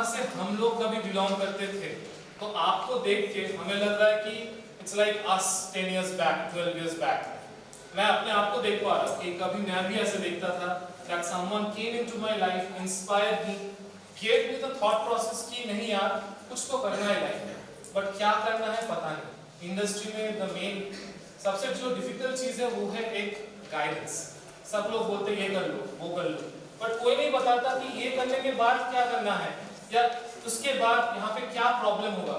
जहां से हम लोग कभी बिलोंग करते थे, तो आपको देख के हमें लग रहा है कि it's like us 10 years back, 12 years back. मैं अपने आप को देख पा रहा हूँ कि कभी मैं भी ऐसे देखता था that someone came into my life, inspired me, gave me the thought process कि नहीं यार कुछ तो करना है लाइफ में, बट क्या करना है पता नहीं। इंडस्ट्री में द मेन सबसे जो डिफिकल्ट चीज है वो है एक गाइडेंस। सब लोग बोलते हैं ये कर लो वो कर लो, बट कोई नहीं बताता कि ये करने के बाद क्या करना है या उसके बाद यहाँ पे क्या प्रॉब्लम होगा।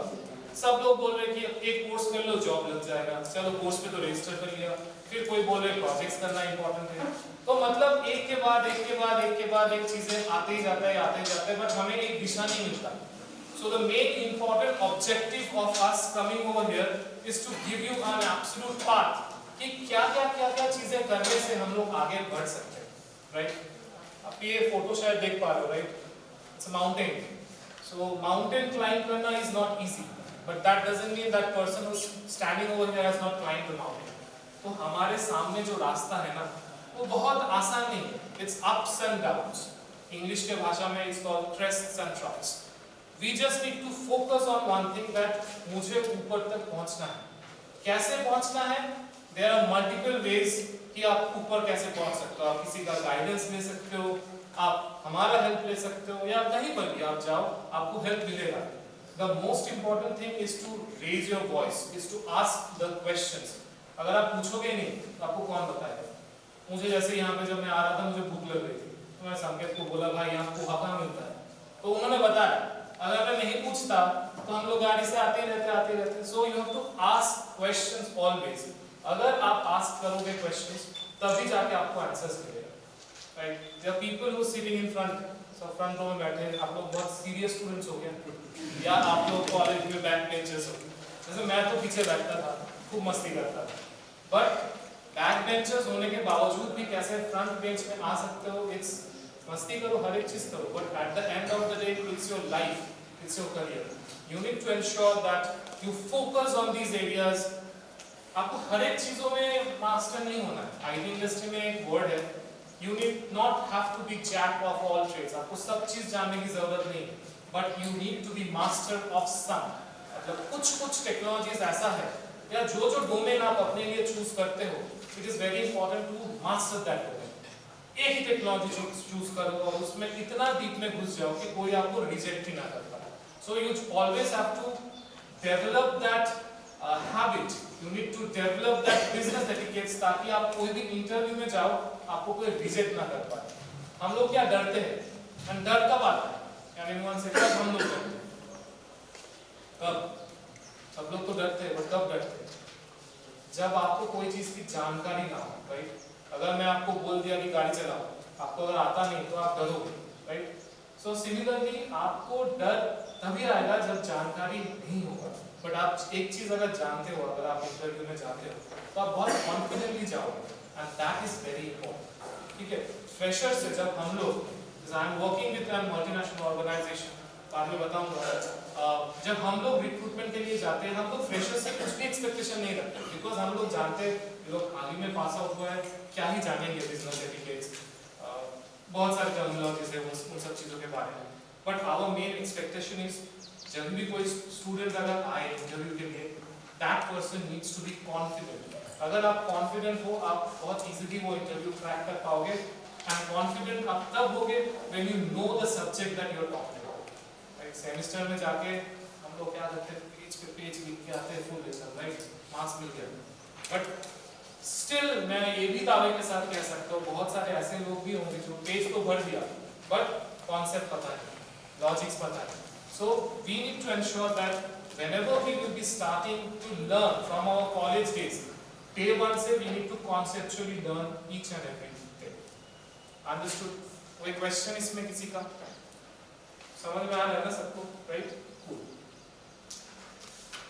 सब लोग बोल रहे हैं कि एक कोर्स कर लो जॉब लग जाएगा, चलो कोर्स पे तो रजिस्टर कर लिया, फिर कोई बोल रहे प्रोजेक्ट्स करना इंपॉर्टेंट है। तो मतलब एक के बाद एक के बाद एक के बाद एक चीजें आते ही जाता है, बट हमें एक दिशा नहीं मिलता। So the main important objective of us coming over here is to give you an absolute path कि क्या चीजें करने से हम लोग आगे बढ़ सकते हैं, राइट? आप ये फोटो शायद देख पा रहे हो, right? It's a mountain. So mountain climb करना is not easy, but that doesn't mean that person who's standing over here has not climbed the mountain. तो हमारे सामने जो रास्ता है ना वो बहुत आसान नहीं है। It's ups and downs. English के भाषा में it's called crests and troughs. We just need to focus on one thing that मुझे ऊपर तक पहुंचना है। कैसे पहुंचना है? There are multiple ways कि आप ऊपर कैसे पहुंच सकते हो। आप किसी का गाइडेंस ले सकते हो, आप हमारा हेल्प ले सकते हो, या कहीं पर भी आप जाओ आपको हेल्प मिलेगा। The most important thing is to raise your voice, is to ask the questions. अगर आप पूछोगे नहीं तो आपको कौन बताएगा? मुझे जैसे यहाँ पे जब मैं आ रहा था मुझे भूख लग रही थी, तो मैं संकेत को बोला भाई यहाँ पोहा कहाँ मिलता है, तो उन्होंने बताया। अगर मैं नहीं पूछता तो हम लोग गाड़ी से आते रहते। So you have to ask questions always. अगर आप ask करोगे questions तभी जाके आपको answers मिलेगा, right? There are people who sitting in front, so front row में बैठे हैं, आप लोग बहुत serious students हो गए या आप लोग कॉलेज में बैक बेंचर्स हो। जैसे मैं तो पीछे बैठता था, खूब मस्ती करता था, बट बैक बेंचर्स होने के बावजूद भी कैसे फ्रंट बेंच में आ सकते हो? इट्स मस्ती करो, हर एक चीज करो, but at the end of the day it's your life, it's your career. You need to ensure that you focus on these areas. आपको हर एक चीजों में मास्टर नहीं होना है। आईटी इंडस्ट्री में एक वर्ड है, you need not have to be jack of all trades. आपको सब चीज जानने की जरूरत नहीं है, but you need to be master of some. मतलब कुछ टेक्नोलॉजीज ऐसा है या जो डोमेन आप अपने लिए चूज करते हो, it is very important to master that domain. एक ही टेक्नोलॉजी चूज करो और उसमें इतना डीप में घुस जाओ कि कोई आपको रिजेक्ट ही ना कर पाए। So you always have to develop that habit, you need to develop that business etiquettes, ताकि आप कोई भी इंटरव्यू में जाओ आपको कोई रिजेक्ट ना कर पाए। हम लोग क्या डरते हैं, एंड डर कब आता है? एनीवन से कब हम लोग डरते हैं? कब? सब लोग तो डरते हैं, बट कब डरते हैं? जब आपको कोई चीज की जानकारी ना हो, राइट? अगर मैं आपको बोल दिया कि गाड़ी चलाओ, आपको अगर आता नहीं तो आप डरोगे, राइट? सो सिमिलरली आपको डर तभी आएगा जब जानकारी नहीं होगा, बट आप एक चीज अगर जानते हो, अगर आप इंटरव्यू में जाते हो तो आप बहुत कॉन्फिडेंटली जाओगे, and that is very important. ठीक है, फ्रेशर से जब हम लोग, I am working with an multinational organization, बाद में बताऊंगा, जब हम लोग रिक्रूटमेंट के लिए जाते हैं हम लोग फ्रेशर से कुछ भी एक्सपेक्टेशन नहीं रखते, बिकॉज हम लोग जानते हैं लोग हाल ही में पास आउट हुआ है, क्या ही जानेंगे बिजनेस एटिकेट्स, बहुत सारे टर्मिनोलॉजीज है उन सब चीजों के बारे में। But our main expectation is जब भी कोई स्टूडेंट अगर आए इंटरव्यू के लिए, that person needs to be confident. अगर आप कॉन्फिडेंट हो आप बहुत इजीली वो इंटरव्यू क्रैक कर पाओगे, एंड कॉन्फिडेंट आप तब होगे when you know the subject that you are talking about. Right, semester में जाके हम लोग क्या करते हैं, पेज पे पेज लिख के आते हैं फुल लेसन, राइट, मार्क्स मिल गया, बट स्टिल मैं ये भी दावे के साथ कह सकता हूँ बहुत सारे ऐसे लोग भी होंगे जो पेज तो भर दिया बट कॉन्सेप्ट पता नहीं, लॉजिक्स पता नहीं। So we need to ensure that whenever we will be starting to learn from our college days, day one से we need to conceptually learn each and every thing. Understood? कोई question इसमें किसी का? समझ में आ रहा है ना सबको? Right? Cool.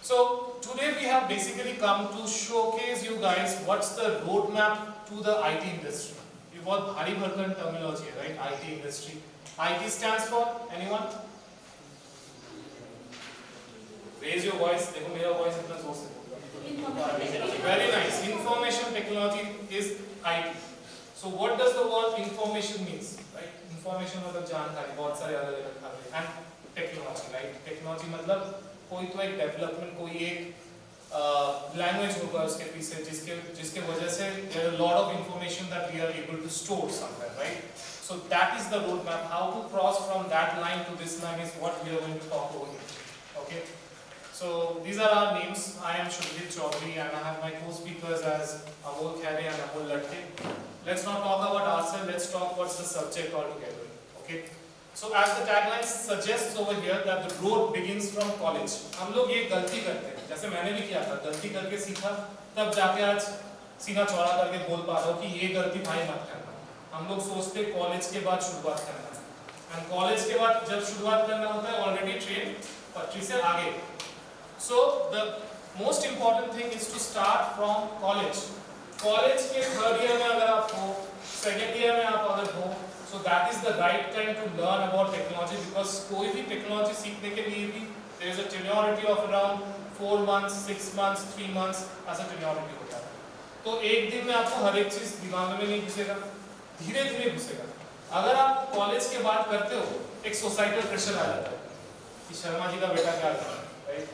So today we have basically come to showcase you guys what's the roadmap to the IT industry. ये बहुत भारी भरकम terminology है, right? IT industry. IT stands for anyone? Raise your voice. देखो मेरा voice इतना जोर से। Very nice. Information technology is IT. So what does the word information means? Right? Information मतलब जानकारी, बहुत सारे अलग-अलग खाते हैं, and राइट? टेक्नोलॉजी मतलब कोई तो एक डेवलपमेंट, कोई एक लैंग्वेज होगा उसके पीछे जिसके वजह से there are lot of information that we are able to store somewhere, right? So that is the roadmap. How to cross from that line to this line is what we are going to talk over here. Okay. So these are our names. I am Shubhit Chaudhary and I have my co-speakers as Amol Khare and Amol Latke. Let's not talk about ourselves. Let's talk what's the subject altogether. Okay. So as the tagline suggests over here that the road begins from college. हम लोग ये गलती करते हैं. जैसे मैंने भी किया था. गलती करके सीखा. तब जाके आज सीना चौड़ा करके बोल पा रहा हूँ कि ये गलती भाई मत करना. हम लोग सोचते कॉलेज के बाद शुरुआत करना है एंड कॉलेज के बाद जब शुरुआत करना होता है ऑलरेडी ट्रेन पटरी से आगे. So the most important thing is to start from college. College के थर्ड ईयर में अगर आप हो, सेकेंड ईयर में आप अगर हो, so that is the right time to learn about technology, because कोई भी टेक्नोलॉजी सीखने के लिए भी there is a tenure of around 4 months, 6 months, 3 months ऐसा टेन्योरिटी होता है. तो एक दिन में आपको हर एक चीज दिमाग में नहीं घुसेगा, धीरे धीरे घुसेगा. अगर आप कॉलेज के बाद करते हो एक सोसाइटल प्रेशर आ जाता है कि शर्मा जी का बेटा क्या कर रहा है, राइट?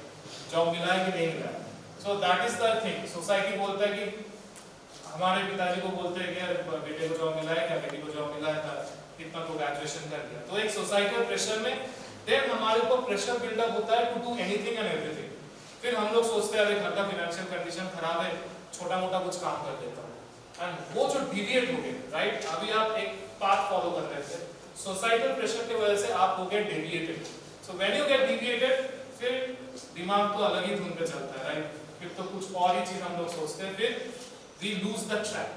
जॉब मिला है कि नहीं मिला है. सो that is the thing. Society बोलता है कि हमारे पिताजी को बोलते हैं कि बेटे को जॉब मिला है क्या, बेटी को जॉब मिला है, कितना तो ग्रेजुएशन कर लिया. तो एक सोसाइटल प्रेशर में देन हमारे ऊपर प्रेशर बिल्डअप होता है to do anything and everything. फिर हम लोग सोचते हैं अरे घर का फाइनेंशियल कंडीशन खराब है, छोटा मोटा कुछ काम कर लेता हूँ. एंड वो जो डिविएट हो गए, राइट? अभी आप एक पाथ फॉलो कर रहे थे, सोसाइटल प्रेशर की वजह से आप हो गए deviated. So when you get deviated फिर दिमाग तो अलग ही धुन पे चलता है, राइट? फिर तो कुछ और ही चीज हम लोग सोचते हैं, फिर we lose the track.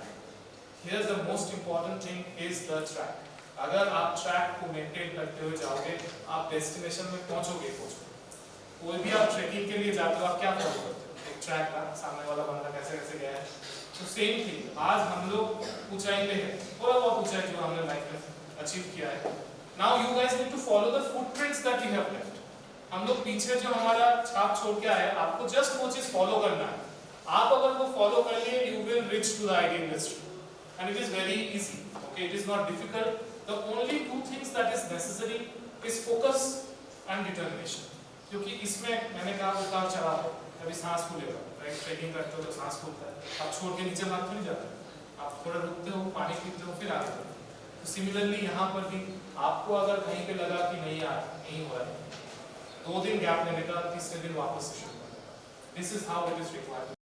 Here the most important thing is the track. अगर आप ट्रैक को मेंटेन करते हुए जाओगे आप डेस्टिनेशन में पहुंचोगे. कोई भी आप ट्रैकिंग के लिए जाते हो आप क्या फॉलो करते हो? एक ट्रैक का सामने वाला बंदा कैसे कैसे गया है. तो सेम थिंग आज हम लोग ऊंचाई पे हैं, थोड़ा बहुत ऊंचाई जो हमने लाइफ में अचीव किया है. Now you guys need to follow the footprints that you have left. हम लोग पीछे जो हमारा छाप छोड़ के आए आपको जस्ट वो चीज फॉलो करना है. आप अगर वो फॉलो कर लिए you will reach to the ideal destination and it is very easy. Okay, it is not difficult. The only two things that is necessary is focus and determination. क्योंकि इसमें मैंने कहा उतार चढ़ाव है, कभी सांस फूलेगा, राइट? ट्रेकिंग करते हो तो सांस फूलता है, आप छोड़ के नीचे भाग नहीं जाते, आप थोड़ा रुकते हो, पानी पीते हो, फिर आगे बढ़ते हो. तो सिमिलरली यहाँ पर भी आपको अगर कहीं पे लगा कि नहीं यार नहीं हो रहा है, 2 दिन गैप लेने का, तीसरे दिन वापस से शुरू करने का. This is how it is required.